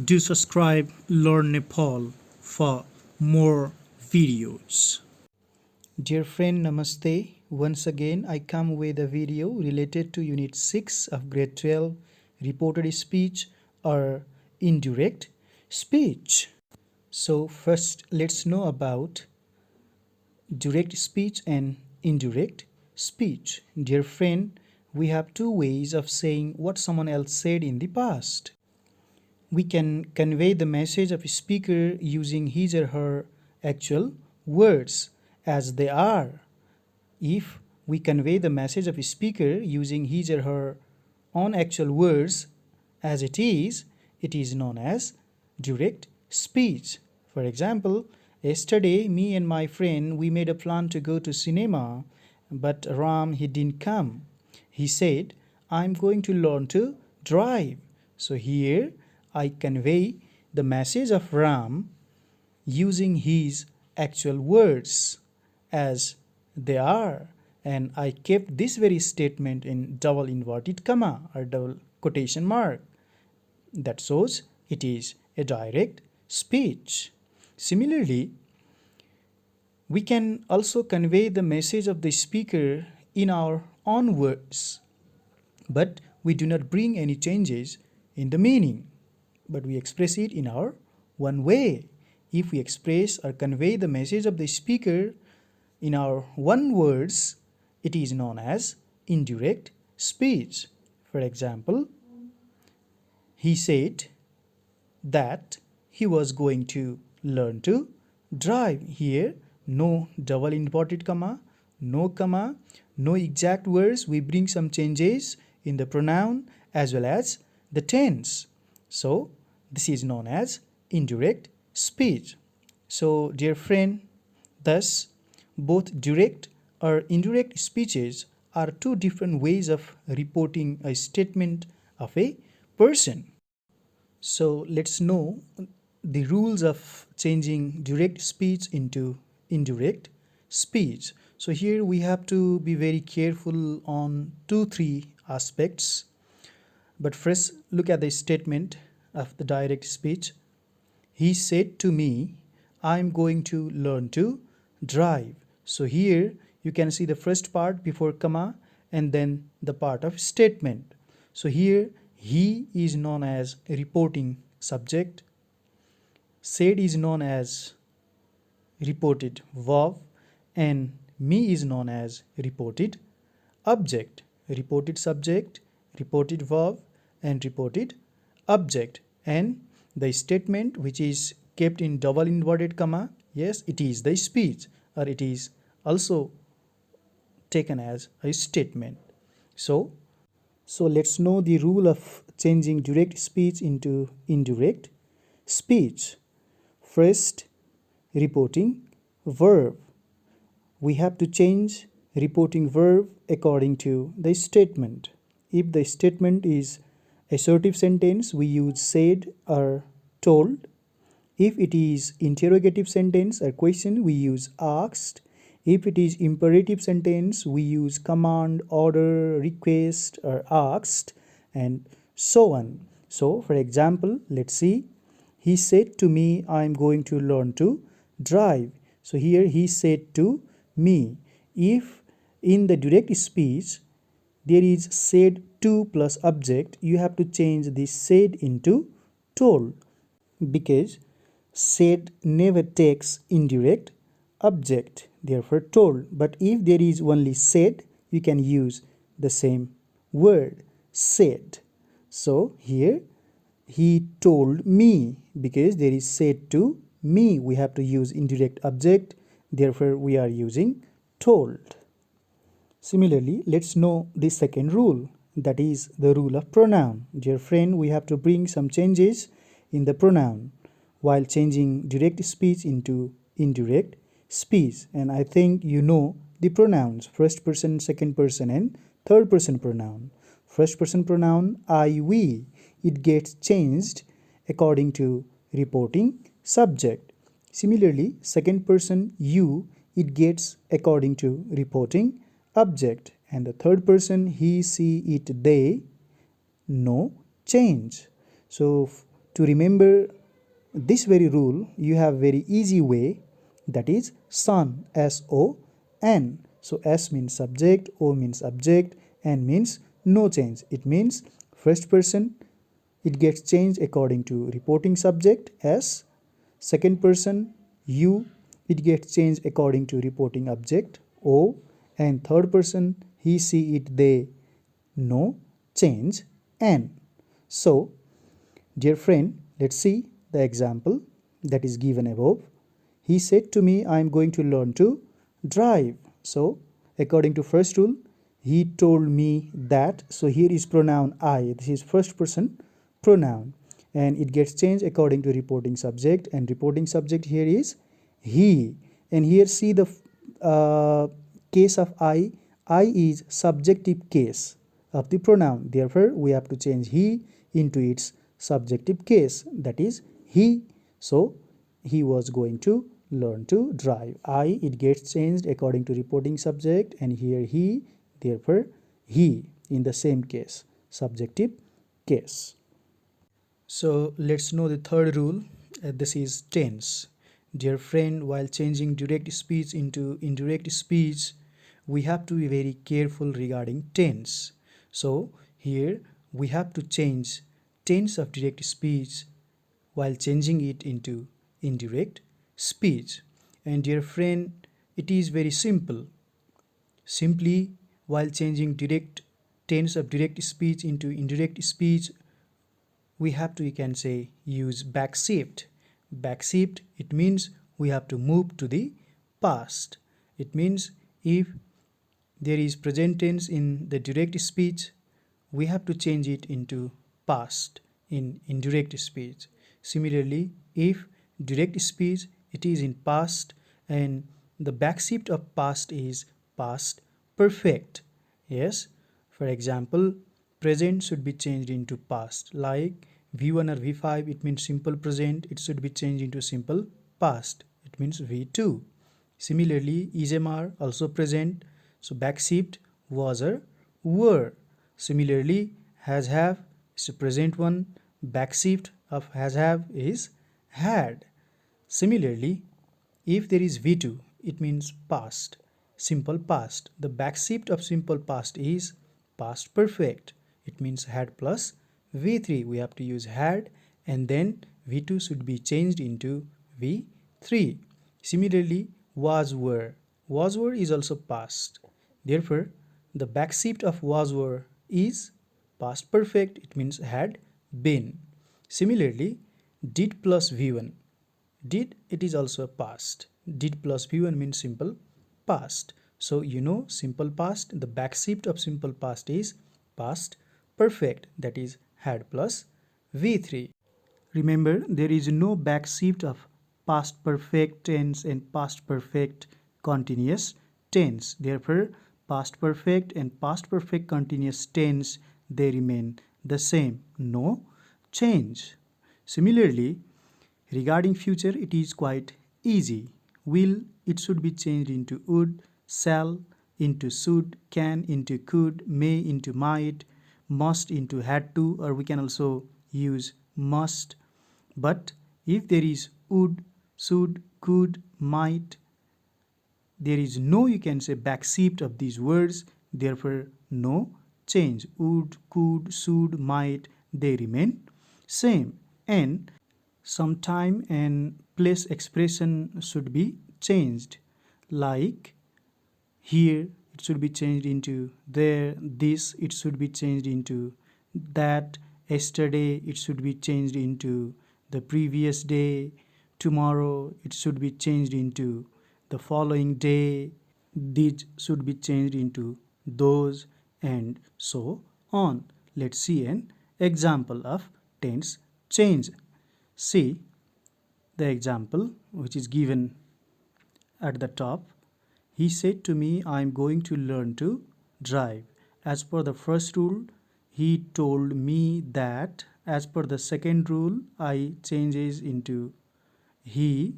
Do subscribe Learn Nepal for more videos. Dear friend, Namaste. Once again, I come with a video related to Unit 6 of Grade 12, Reported Speech or Indirect Speech. So first, let's know about direct speech and indirect speech. Dear friend, we have two ways of saying what someone else said in the past. We can convey the message of a speaker using his or her actual words as they are. If we convey the message of a speaker using his or her own actual words as it is known as direct speech. For example, yesterday me and my friend we made a plan to go to cinema, but Ram he didn't come. He said, I'm going to learn to drive. So here I convey the message of Ram using his actual words as they are, and I kept this very statement in double inverted comma or double quotation mark. That shows it is a direct speech. Similarly, we can also convey the message of the speaker in our own words, but we do not bring any changes in the meaning, but we express it in our one way. If we express or convey the message of the speaker in our one words, it is known as indirect speech. For example, he said that he was going to learn to drive. Here, no double inverted comma, no exact words. We bring some changes in the pronoun as well as the tense. So, this is known as indirect speech. So, dear friend, thus, both direct or indirect speeches are two different ways of reporting a statement of a person. So, let's know the rules of changing direct speech into indirect speech. So, here we have to be very careful on 2-3 aspects. But first, look at the statement of the direct speech. He said to me, I'm going to learn to drive. So here you can see the first part before comma and then the part of statement. So here he is known as a reporting subject. Said is known as reported verb, and me is known as reported object. Reported subject, reported verb, and reported object. And the statement which is kept in double inverted comma, yes, it is the speech, or it is also taken as a statement. So let's know the rule of changing direct speech into indirect speech. First, reporting verb. We have to change reporting verb according to the statement. If the statement is assertive sentence, we use said or told. If it is interrogative sentence or question, we use asked. If it is imperative sentence, we use command, order, request, or asked, and so on. So, for example, let's see. He said to me, I'm going to learn to drive. So, here he said to me. If in the direct speech, there is said to plus object, you have to change the said into told, because said never takes indirect object, therefore told. But if there is only said, you can use the same word, said. So here he told me, because there is said to me, we have to use indirect object, therefore we are using told. Similarly, let's know the second rule, that is the rule of pronoun. Dear friend, we have to bring some changes in the pronoun while changing direct speech into indirect speech. And I think you know the pronouns, first person, second person, and third person pronoun. First person pronoun I, we, it gets changed according to reporting subject. Similarly, second person you, it gets according to reporting object, and the third person he, she, it, they, no change. So To remember this very rule, you have very easy way, that is son, S-O-N. So S means subject, O means object, N means no change. It means first person, it gets changed according to reporting subject S. Second person, you, it gets changed according to reporting object O. And third person, he, she, it, they, no change N. So dear friend, let's see the example that is given above. He said to me, I am going to learn to drive. So according to first rule, he told me that. So here is pronoun I. This is first person pronoun. And it gets changed according to reporting subject. And reporting subject here is he. And here see the case of I. I is subjective case of the pronoun. Therefore, we have to change he into its subjective case, that is he. So he was going to learn to drive. I, it gets changed according to reporting subject, and here he, therefore he in the same case, subjective case. So let's know the third rule. This is tense. Dear friend, while changing direct speech into indirect speech, we have to be very careful regarding tense. So here we have to change tense of direct speech while changing it into indirect speech. And dear friend, it is very simple. Simply, while changing direct tense of direct speech into indirect speech, we have to, you can say, use back shift. Back shift, it means we have to move to the past. It means if there is present tense in the direct speech, we have to change it into past in indirect speech. Similarly, if direct speech, it is in past, and the back shift of past is past perfect. Yes, for example, present should be changed into past, like V1 or V5, it means simple present, it should be changed into simple past, it means V2. Similarly, is MR also present, so back shift was or were. Similarly, has have is a present one, back shift of has have is had. Similarly, if there is V2, it means past, simple past. The back shift of simple past is past perfect. It means had plus V3. We have to use had, and then V2 should be changed into V3. Similarly, was were. Was were is also past. Therefore, the back shift of was were is past perfect. It means had been. Similarly, did plus V1. Did, it is also past. Did plus V1 means simple past. So you know simple past, the back shift of simple past is past perfect, that is had plus V3. Remember, there is no back shift of past perfect tense and past perfect continuous tense. Therefore, past perfect and past perfect continuous tense, they remain the same, no change. Similarly, regarding future, it is quite easy. Will, it should be changed into would, shall into should, can into could, may into might, must into had to, or we can also use must. But if there is would, should, could, might, there is no, you can say, back shift of these words, therefore no change. Would, could, should, might, they remain same. And some time and place expression should be changed, like here it should be changed into there, this it should be changed into that, yesterday it should be changed into the previous day, tomorrow it should be changed into the following day, these should be changed into those, and so on. Let's see an example of tense change. See the example which is given at the top. He said to me, I am going to learn to drive. As per the first rule, he told me that. As per the second rule, I changes into he,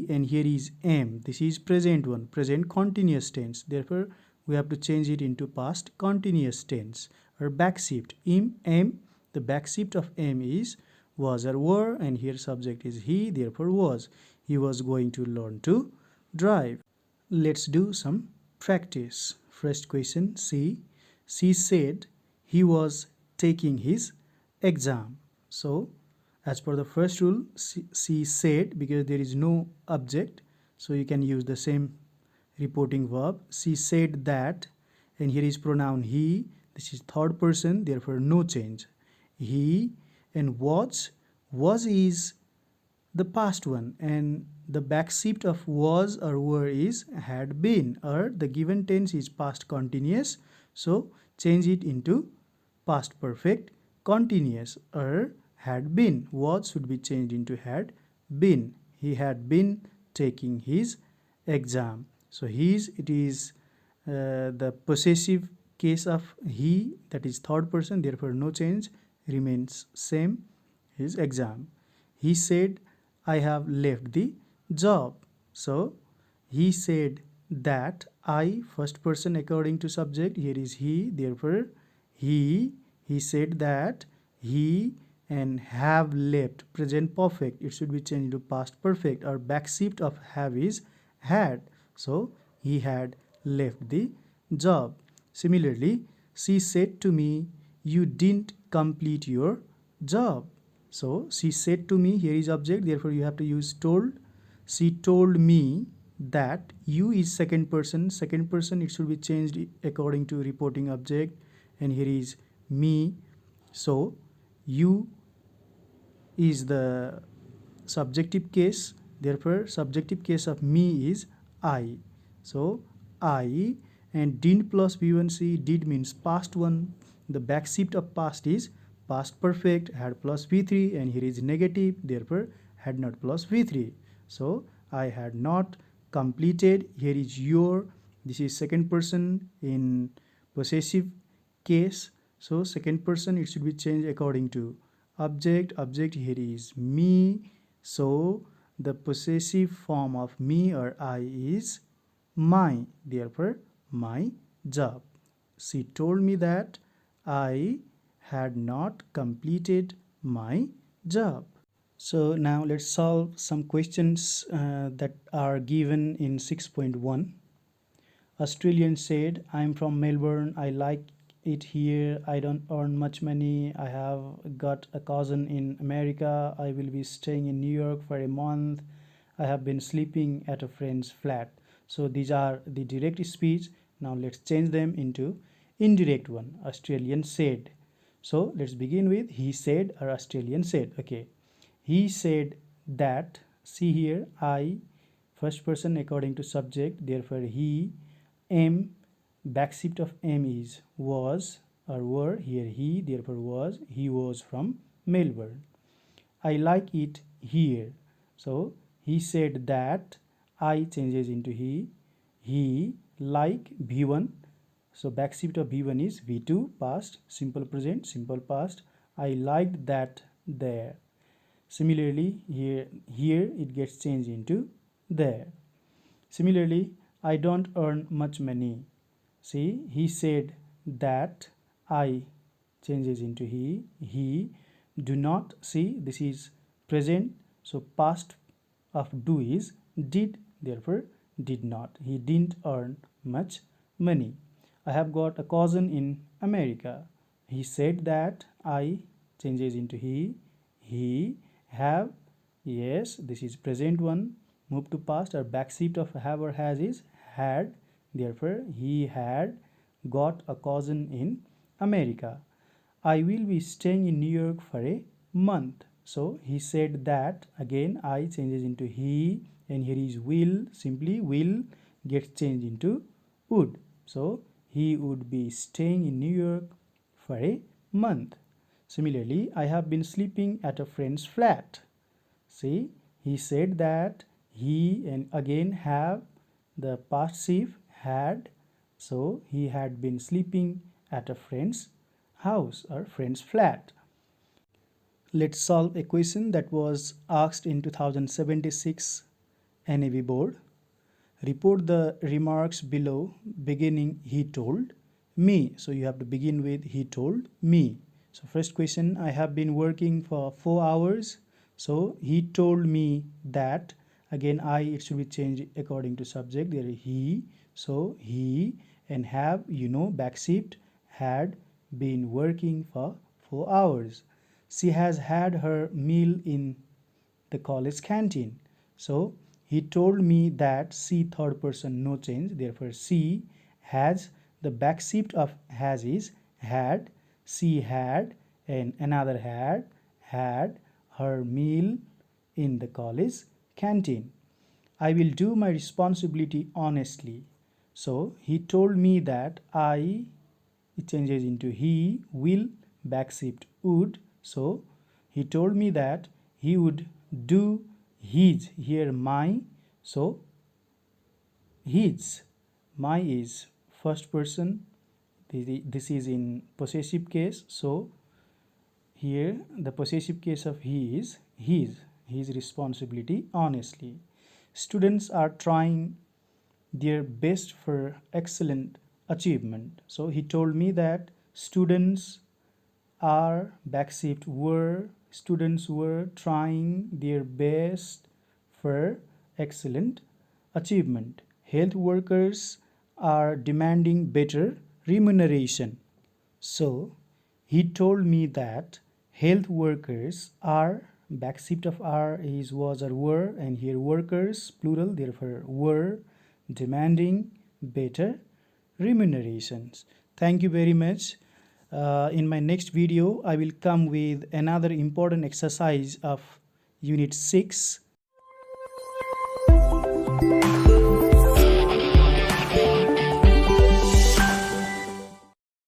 and here is am. This is present one, present continuous tense. Therefore, we have to change it into past continuous tense or back shift. Am, the back shift of am is was or were, and here subject is he, therefore was. He was going to learn to drive. Let's do some practice. First question, C. She said he was taking his exam. So as per the first rule, she said, because there is no object, so you can use the same reporting verb. She said that, and here is pronoun he. This is third person, therefore no change. He, and was is the past one, and the back shift of was or were is had been, or the given tense is past continuous, so change it into past perfect continuous, or had been. Was should be changed into had been. He had been taking his exam. So his, it is the possessive case of he, that is third person, therefore no change, remains same, his exam. He said, I have left the job. So he said that I, first person according to subject, here is he, therefore he said that he, and have left, present perfect, it should be changed to past perfect, or back shift of have is had, so he had left the job. Similarly, she said to me, you didn't complete your job. So she said to me, here is object, therefore you have to use told. She told me that, you is second person, it should be changed according to reporting object, and here is me, so you is the subjective case, therefore subjective case of me is I. So I, and didn't plus v1c, did means past one, the back shift of past is past perfect, had plus v3, and here is negative, therefore had not plus v3. So I had not completed, here is your, this is second person in possessive case, so second person it should be changed according to object, here is me, so the possessive form of me or I is my, therefore my job. She told me that I had not completed my job. So now let's solve some questions that are given in 6.1. Australian said, I'm from Melbourne, I like it here, I don't earn much money, I have got a cousin in America, I will be staying in New York for a month, I have been sleeping at a friend's flat. So these are the direct speech. Now let's change them into indirect one. Australian said. So let's begin with he said or Australian said. Okay, he said that, see here, I, first person according to subject, therefore he, am, back shift of am is was or were, here he, therefore was, he was from Melbourne. I like it here. So he said that, I changes into he like v1, so back shift of v1 is v2, past, simple present, simple past, I liked that there. Similarly here it gets changed into there. Similarly, I don't earn much money. See, he said that, I changes into he do not, see, this is present, so past of do is did, therefore did not, he didn't earn much money. I have got a cousin in America. He said that, I changes into he have, yes, this is present one, move to past, or back shift of have or has is had, therefore he had got a cousin in America. I will be staying in New York for a month. So he said that, again I changes into he, and here is will, simply will gets changed into would. So he would be staying in New York for a month. Similarly, I have been sleeping at a friend's flat. See, he said that, he, and again have, the past shift had, so he had been sleeping at a friend's house or friend's flat. Let's solve a question that was asked in 2076 NAV board. Report the remarks below beginning he told me. So you have to begin with he told me. So first question, I have been working for 4 hours. So he told me that, again I, it should be changed according to subject. There he, so he, and have, back shift, had been working for 4 hours. She has had her meal in the college canteen. So he told me that she, third person, no change. Therefore she has, the back shift of has is had, she had, and another had her meal in the college canteen. I will do my responsibility honestly. So he told me that I, it changes into he, will, back shift would. So he told me that he would do his, here my, so his, my is first person, this is in possessive case. So here the possessive case of he is his responsibility honestly. Students are trying their best for excellent achievement. So he told me that students are, back shift were, students were trying their best for excellent achievement. Health workers are demanding better remuneration. So he told me that health workers are, back shift of are is was or were, and here workers plural, therefore were demanding better remunerations. Thank you very much. In my next video, I will come with another important exercise of Unit 6.